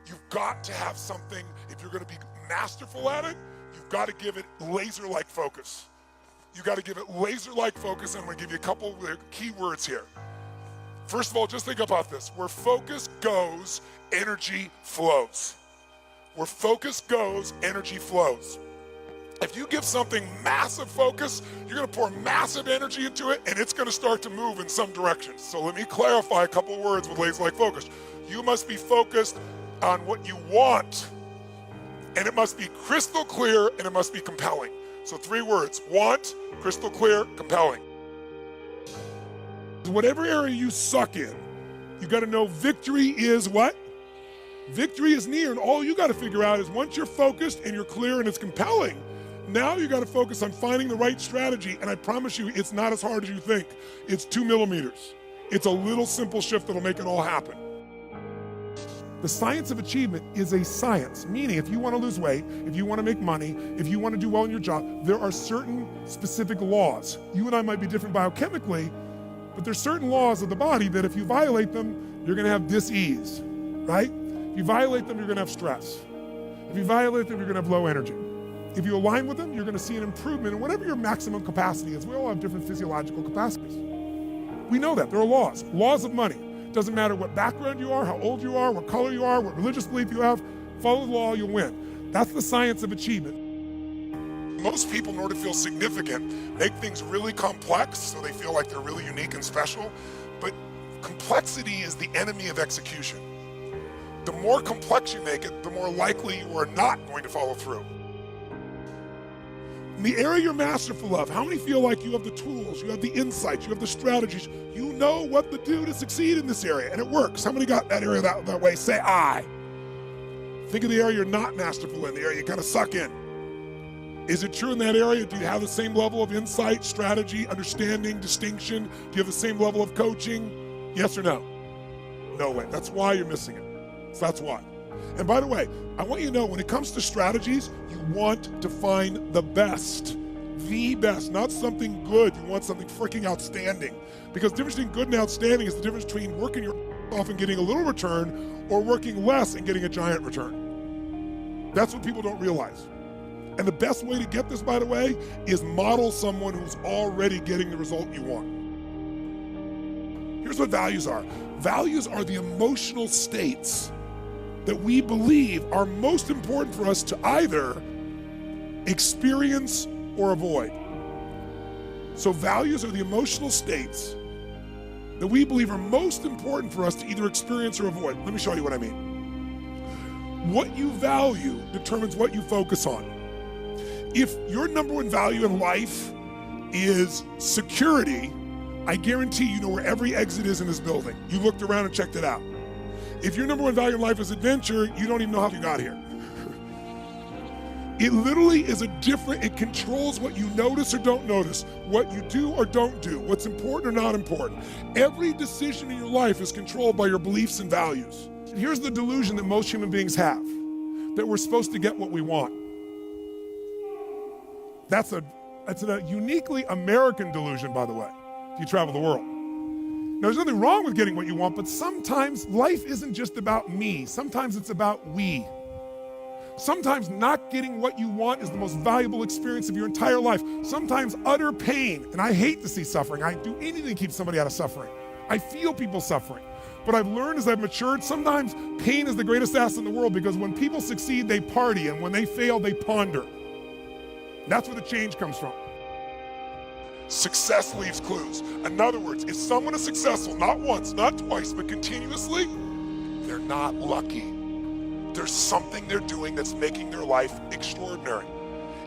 You've got to have something, if you're going to be masterful at it, you've got to give it laser-like focus. You've got to give it laser-like focus, and I'm going to give you a couple of key words here. First of all, just think about this. Where focus goes, energy flows. Where focus goes, energy flows. If you give something massive focus, you're going to pour massive energy into it, and it's going to start to move in some direction. So let me clarify a couple of words with laser-like focus. You must be focused on what you want, and it must be crystal clear, and it must be compelling. So 3 words: want, crystal clear, compelling. Whatever area you suck in, you got to know victory is what? Victory is near, and all you got to figure out is once you're focused and you're clear and it's compelling, now you got to focus on finding the right strategy, and I promise you, it's not as hard as you think. It's 2 millimeters. It's a little simple shift that'll make it all happen. The science of achievement is a science, meaning if you want to lose weight, if you want to make money, if you want to do well in your job, there are certain specific laws. You and I might be different biochemically, but there's certain laws of the body that if you violate them, you're going to have dis-ease, right? If you violate them, you're going to have stress. If you violate them, you're going to have low energy. If you align with them, you're going to see an improvement in whatever your maximum capacity is. We all have different physiological capacities. We know that. There are laws. Laws of money. Doesn't matter what background you are, how old you are, what color you are, what religious belief you have. Follow the law, you'll win. That's the science of achievement. Most people, in order to feel significant, make things really complex so they feel like they're really unique and special. But complexity is the enemy of execution. The more complex you make it, the more likely you are not going to follow through. In the area you're masterful of, how many feel like you have the tools, you have the insights, you have the strategies, you know what to do to succeed in this area, and it works? How many got that area that way? Say I. Think of the area you're not masterful in, the area you kind of suck in. Is it true in that area? Do you have the same level of insight, strategy, understanding, distinction? Do you have the same level of coaching? Yes or no? No way. That's why you're missing it. So that's why. And by the way, I want you to know when it comes to strategies, you want to find the best, not something good. You want something freaking outstanding. Because the difference between good and outstanding is the difference between working your off and getting a little return or working less and getting a giant return. That's what people don't realize. And the best way to get this, by the way, is model someone who's already getting the result you want. Here's what values are. Values are the emotional states that we believe are most important for us to either experience or avoid. So values are the emotional states that we believe are most important for us to either experience or avoid. Let me show you what I mean. What you value determines what you focus on. If your number one value in life is security, I guarantee you know where every exit is in this building. You looked around and checked it out. If your number one value in life is adventure, you don't even know how you got here. It literally is it controls what you notice or don't notice, what you do or don't do, what's important or not important. Every decision in your life is controlled by your beliefs and values. And here's the delusion that most human beings have, that we're supposed to get what we want. That's a uniquely American delusion, by the way, if you travel the world. Now, there's nothing wrong with getting what you want, but sometimes life isn't just about me. Sometimes it's about we. Sometimes not getting what you want is the most valuable experience of your entire life. Sometimes utter pain, and I hate to see suffering. I do anything to keep somebody out of suffering. I feel people suffering. But I've learned as I've matured, sometimes pain is the greatest asset in the world because when people succeed, they party, and when they fail, they ponder. That's where the change comes from. Success leaves clues. In other words, if someone is successful, not once, not twice, but continuously, they're not lucky. There's something they're doing that's making their life extraordinary.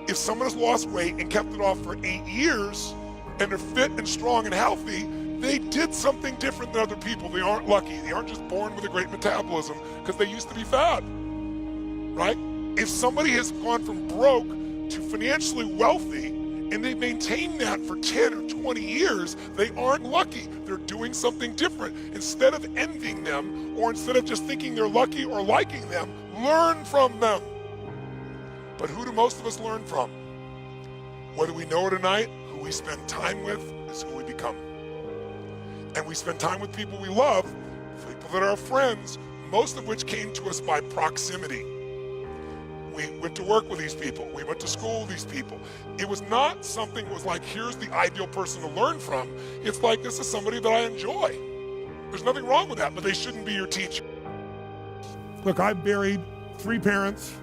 If someone has lost weight and kept it off for 8 years, and they're fit and strong and healthy, they did something different than other people. They aren't lucky. They aren't just born with a great metabolism because they used to be fat, right? If somebody has gone from broke to financially wealthy, and they maintain that for 10 or 20 years, they aren't lucky. They're doing something different. Instead of envying them, or instead of just thinking they're lucky or liking them, learn from them. But who do most of us learn from? Whether we know it or not, who we spend time with is who we become. And we spend time with people we love, people that are our friends, most of which came to us by proximity. We went to work with these people. We went to school with these people. It was not something that was like, here's the ideal person to learn from. It's like, this is somebody that I enjoy. There's nothing wrong with that, but they shouldn't be your teacher. Look, I buried 3 parents.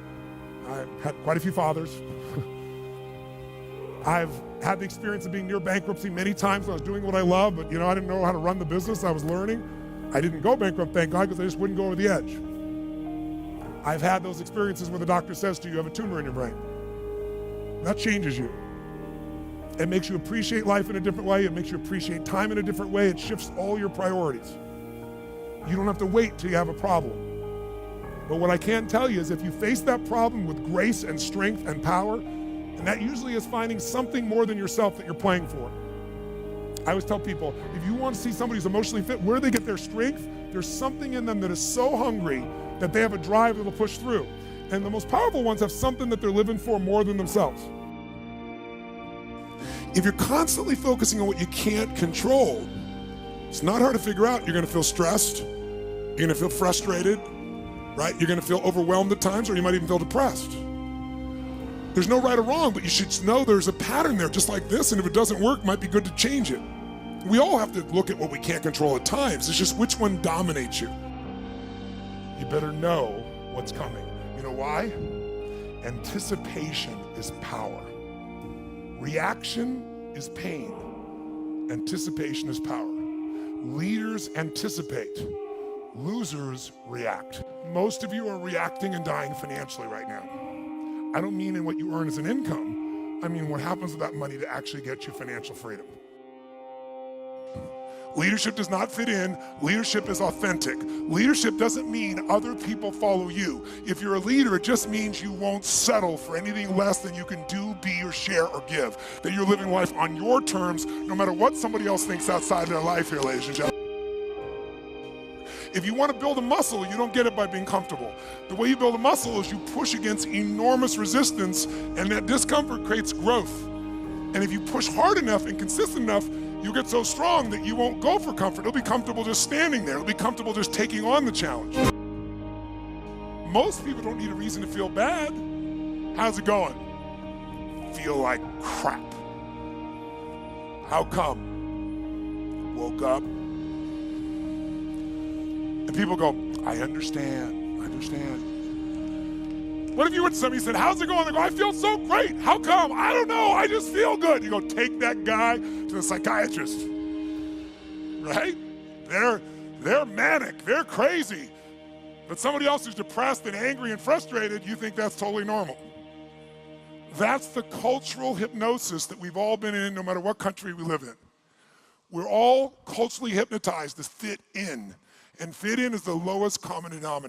I had quite a few fathers. I've had the experience of being near bankruptcy many times when I was doing what I love, but I didn't know how to run the business. I was learning. I didn't go bankrupt, thank God, because I just wouldn't go over the edge. I've had those experiences where the doctor says to you, you have a tumor in your brain. That changes you. It makes you appreciate life in a different way. It makes you appreciate time in a different way. It shifts all your priorities. You don't have to wait till you have a problem. But what I can tell you is if you face that problem with grace and strength and power, and that usually is finding something more than yourself that you're playing for. I always tell people, if you want to see somebody who's emotionally fit, where they get their strength, there's something in them that is so hungry that they have a drive that'll push through. And the most powerful ones have something that they're living for more than themselves. If you're constantly focusing on what you can't control, it's not hard to figure out. You're gonna feel stressed, you're gonna feel frustrated, right? You're gonna feel overwhelmed at times, or you might even feel depressed. There's no right or wrong, but you should know there's a pattern there just like this, and if it doesn't work, it might be good to change it. We all have to look at what we can't control at times. It's just which one dominates you. You better know what's coming. You know why? Anticipation is power. Reaction is pain. Anticipation is power. Leaders anticipate. Losers react. Most of you are reacting and dying financially right now. I don't mean in what you earn as an income. I mean what happens with that money to actually get you financial freedom. Leadership does not fit in. Leadership is authentic. Leadership doesn't mean other people follow you. If you're a leader, it just means you won't settle for anything less than you can do, be, or share, or give. That you're living life on your terms, no matter what somebody else thinks outside of their life here, ladies and gentlemen. If you want to build a muscle, you don't get it by being comfortable. The way you build a muscle is you push against enormous resistance, and that discomfort creates growth. And if you push hard enough and consistent enough, you get so strong that you won't go for comfort. It'll be comfortable just standing there. It'll be comfortable just taking on the challenge. Most people don't need a reason to feel bad. How's it going? Feel like crap. How come? Woke up. And people go, I understand. What if you went to somebody and said, how's it going? They go, I feel so great. How come? I don't know. I just feel good. You go, take that guy to the psychiatrist. Right? They're manic. They're crazy. But somebody else who's depressed and angry and frustrated, you think that's totally normal. That's the cultural hypnosis that we've all been in, no matter what country we live in. We're all culturally hypnotized to fit in. And fit in is the lowest common denominator.